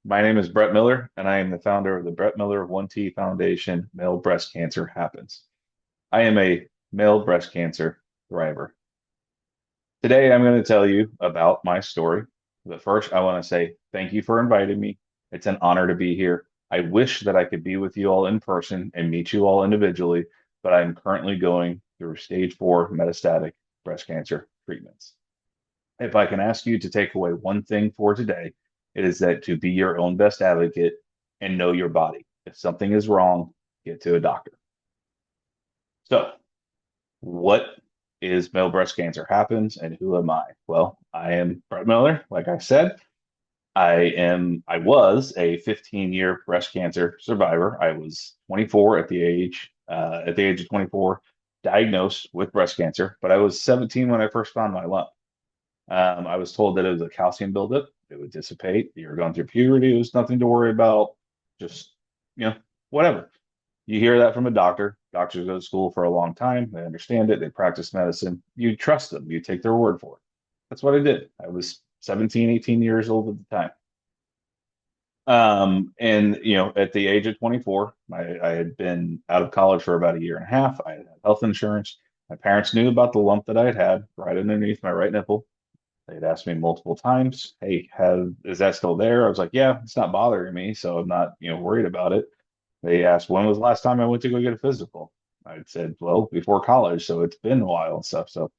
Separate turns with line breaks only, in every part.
My name is Brett Miller, and I am the founder of the Brett Miller 1T Foundation Male Breast Cancer Happens. I am a male breast cancer thriver. Today, I'm going to tell you about my story. But first, I want to say thank you for inviting me. It's an honor to be here. I wish that I could be with you all in person and meet you all individually, but I'm currently going through stage 4 metastatic breast cancer treatments. If I can ask you to take away one thing for today, it is that to be your own best advocate and know your body. If something is wrong, get to a doctor. So, what is male breast cancer happens and who am I? Well, I am Brett Miller, like I said. I was a 15-year breast cancer survivor. I was 24 at the age of 24, diagnosed with breast cancer, but I was 17 when I first found my lump. I was told that it was a calcium buildup. It would dissipate. You were going through puberty. It was nothing to worry about. Just, whatever. You hear that from a doctor. Doctors go to school for a long time. They understand it. They practice medicine. You trust them. You take their word for it. That's what I did. I was 17, 18 years old at the time. And at the age of 24, I had been out of college for about a year and a half. I had health insurance. My parents knew about the lump that I had right underneath my right nipple. They'd asked me multiple times, "Hey, have is that still there?" I was like, "Yeah, it's not bothering me, so I'm not, worried about it." They asked, "When was the last time I went to go get a physical?" I said, "Well, before college, so it's been a while and stuff." So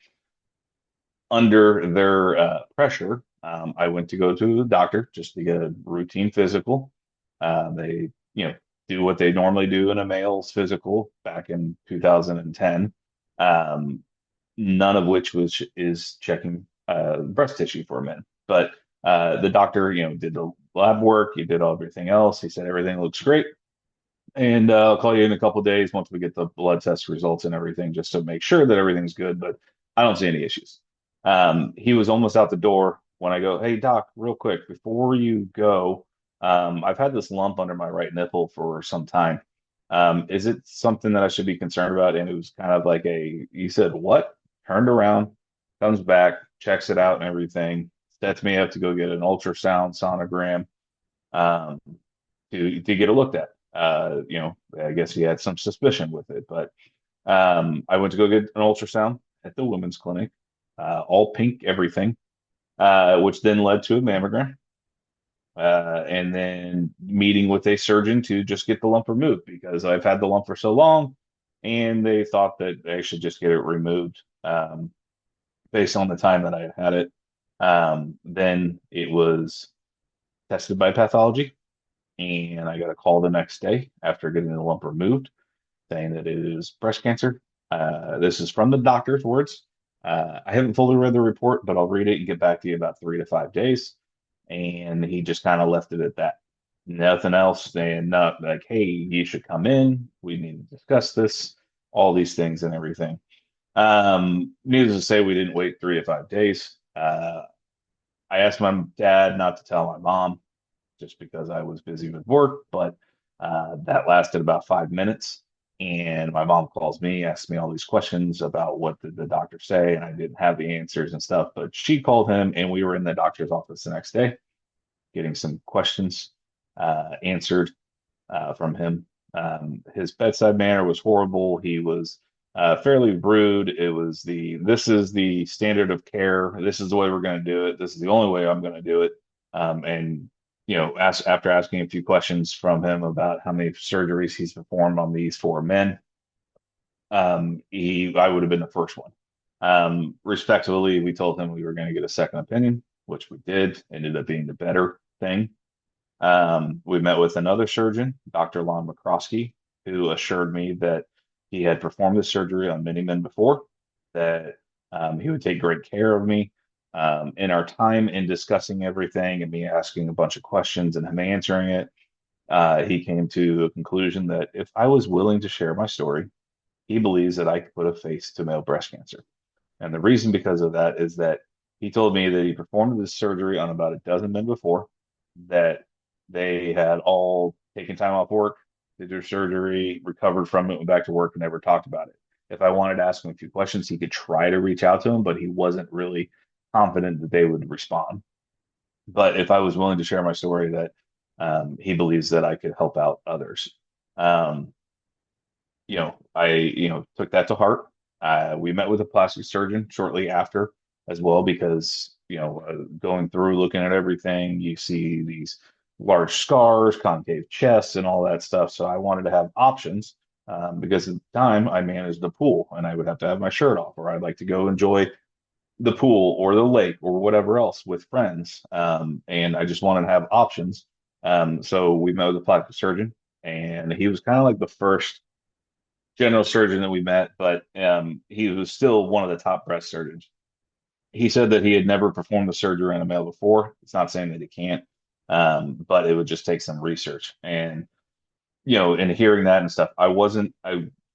under their pressure, I went to go to the doctor just to get a routine physical. They, do what they normally do in a male's physical back in 2010. Um, None of which was is checking breast tissue for men. But the doctor, did the lab work, he did everything else. He said everything looks great, and I'll call you in a couple of days once we get the blood test results and everything, just to make sure that everything's good. But I don't see any issues. He was almost out the door when I go, "Hey doc, real quick before you go, I've had this lump under my right nipple for some time. Is it something that I should be concerned about?" And it was kind of like he said, "What?" Turned around, comes back, checks it out and everything, sets me up to go get an ultrasound sonogram, um, to get it looked at. I guess he had some suspicion with it, but I went to go get an ultrasound at the women's clinic, all pink, everything, which then led to a mammogram, and then meeting with a surgeon to just get the lump removed because I've had the lump for so long, and they thought that I should just get it removed, based on the time that I had it. Then it was tested by pathology, and I got a call the next day after getting the lump removed saying that it is breast cancer. This is from the doctor's words. I haven't fully read the report, but I'll read it and get back to you about 3 to 5 days. And he just kind of left it at that. Nothing else, saying not like, "Hey, you should come in. We need to discuss this," all these things and everything. Needless to say, we didn't wait 3 to 5 days. I asked my dad not to tell my mom just because I was busy with work, but that lasted about 5 minutes. And my mom calls me, asks me all these questions about what did the doctor say, and I didn't have the answers and stuff. But she called him, and we were in the doctor's office the next day, getting some questions answered from him. His bedside manner was horrible. He was fairly rude. It was this is the standard of care. This is the way we're going to do it. This is the only way I'm going to do it. And after asking a few questions from him about how many surgeries he's performed on these four men, I would have been the first one. Respectfully, we told him we were going to get a second opinion, which we did. Ended up being the better thing. We met with another surgeon, Dr. Lon McCroskey, who assured me that he had performed this surgery on many men before, that he would take great care of me. In our time in discussing everything and me asking a bunch of questions and him answering it, he came to a conclusion that if I was willing to share my story, he believes that I could put a face to male breast cancer. And the reason because of that is that he told me that he performed this surgery on about a dozen men before, that they had all taken time off work, did their surgery, recovered from it, went back to work, and never talked about it. If I wanted to ask him a few questions, he could try to reach out to him, but he wasn't really confident that they would respond. But if I was willing to share my story, that He believes that I could help out others. Um, I took that to heart. We met with a plastic surgeon shortly after as well because, going through looking at everything, you see these large scars, concave chests, and all that stuff. So I wanted to have options because at the time I managed the pool and I would have to have my shirt off, or I'd like to go enjoy the pool or the lake or whatever else with friends. And I just wanted to have options. So we met with a plastic surgeon, and he was kind of like the first general surgeon that we met, but he was still one of the top breast surgeons. He said that he had never performed the surgery on a male before. It's not saying that he can't, but it would just take some research. And in hearing that and stuff, I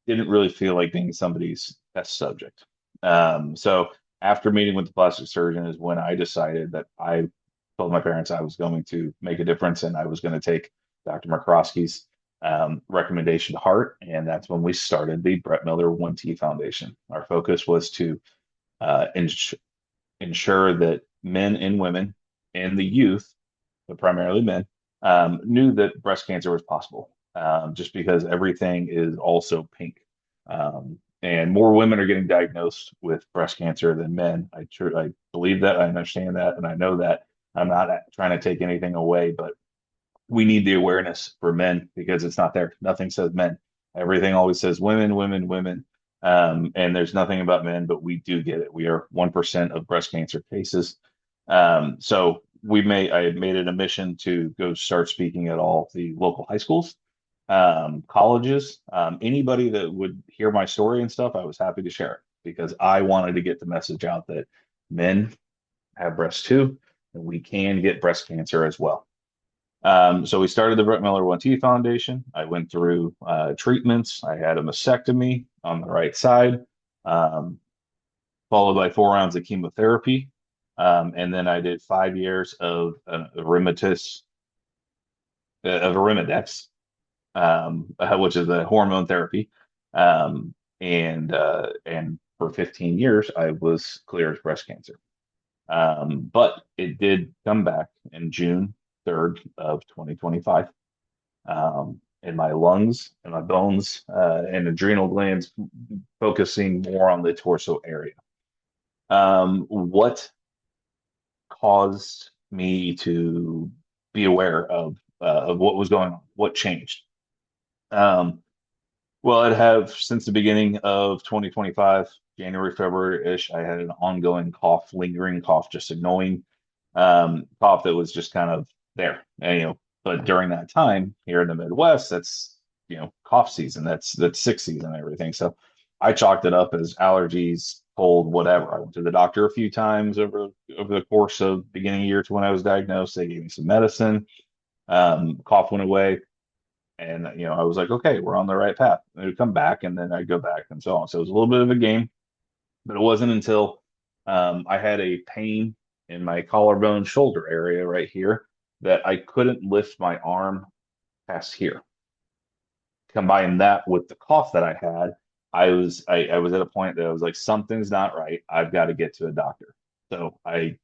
didn't really feel like being somebody's test subject. So after meeting with the plastic surgeon is when I decided that I told my parents I was going to make a difference and I was going to take Dr. McCroskey's recommendation to heart. And that's when we started the Brett Miller 1T Foundation. Our focus was to ensure that men and women and the youth, but primarily men, knew that breast cancer was possible. Just because everything is also pink. And more women are getting diagnosed with breast cancer than men. I believe that, I understand that, and I know that. I'm not trying to take anything away, but we need the awareness for men because it's not there. Nothing says men. Everything always says women, women, women. And there's nothing about men, but we do get it. We are 1% of breast cancer cases. So I had made it a mission to go start speaking at all the local high schools, colleges, anybody that would hear my story and stuff. I was happy to share it because I wanted to get the message out that men have breasts too, and we can get breast cancer as well. So we started the Brett Miller 1T Foundation. I went through treatments. I had a mastectomy on the right side, um, followed by 4 rounds of chemotherapy. And then I did 5 years of Arimidex, which is a hormone therapy. And for 15 years, I was clear as breast cancer. But it did come back in June 3rd of 2025. In my lungs and my bones and adrenal glands, focusing more on the torso area. What caused me to be aware of what was going on? What changed? Um, well, I'd have since the beginning of 2025, January, February-ish, I had an ongoing cough, lingering cough, just annoying cough that was just kind of there. And, but during that time here in the Midwest, that's cough season. That's sick season and everything. So I chalked it up as allergies, cold, whatever. I went to the doctor a few times over the course of beginning of year to when I was diagnosed. They gave me some medicine. Cough went away. And I was like, okay, we're on the right path. And it would come back, and then I'd go back, and so on. So it was a little bit of a game, but it wasn't until I had a pain in my collarbone shoulder area right here that I couldn't lift my arm past here. Combine that with the cough that I had, I was at a point that I was like, something's not right. I've got to get to a doctor. So I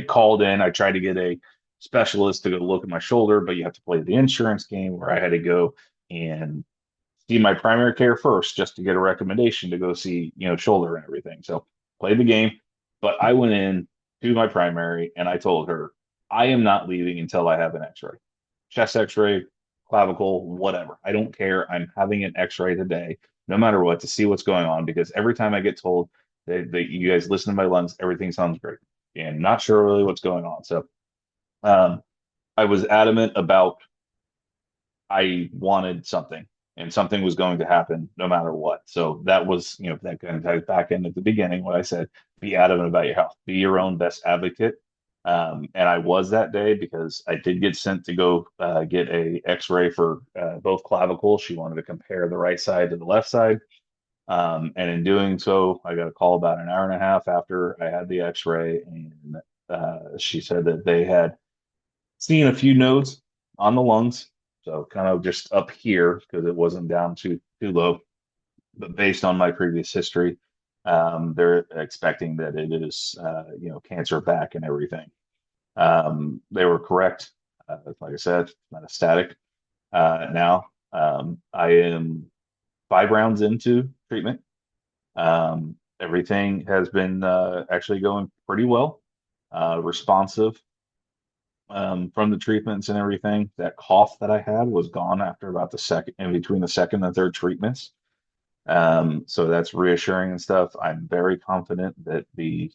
called in. I tried to get a specialist to go look at my shoulder, but you have to play the insurance game where I had to go and see my primary care first just to get a recommendation to go see, shoulder and everything. So played the game, but I went in to my primary and I told her, I am not leaving until I have an x-ray, chest x-ray, clavicle, whatever. I don't care. I'm having an x-ray today, no matter what, to see what's going on. Because every time I get told that you guys listen to my lungs, everything sounds great. And not sure really what's going on. So um, I was adamant about I wanted something and something was going to happen no matter what. So that was, that kind of ties back in at the beginning what I said, be adamant about your health, be your own best advocate. And I was that day because I did get sent to go get a x-ray for both clavicles. She wanted to compare the right side to the left side. And in doing so, I got a call about an hour and a half after I had the x-ray. And she said that they had seen a few nodes on the lungs, so kind of just up here because it wasn't down too low. But based on my previous history, they're expecting that it is cancer back and everything. They were correct. Like I said, metastatic now. I am 5 rounds into treatment. Everything has been actually going pretty well, responsive from the treatments and everything. That cough that I had was gone after about the second, in between the second and third treatments. So that's reassuring and stuff. I'm very confident that the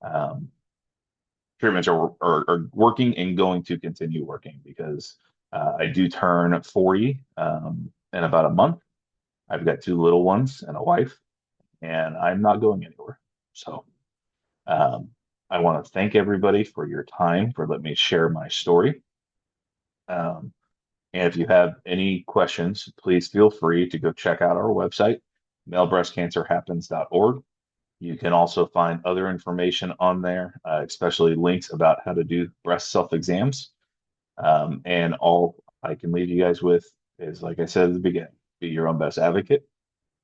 um, treatments are working and going to continue working because I do turn 40 in about a month. I've got two little ones and a wife, and I'm not going anywhere. So um, I want to thank everybody for your time, for letting me share my story. Um, and if you have any questions, please feel free to go check out our website, malebreastcancerhappens.org. You can also find other information on there, especially links about how to do breast self-exams. And all I can leave you guys with is, like I said at the beginning, be your own best advocate,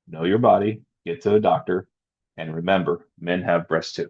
know your body, get to a doctor, and remember, men have breasts too.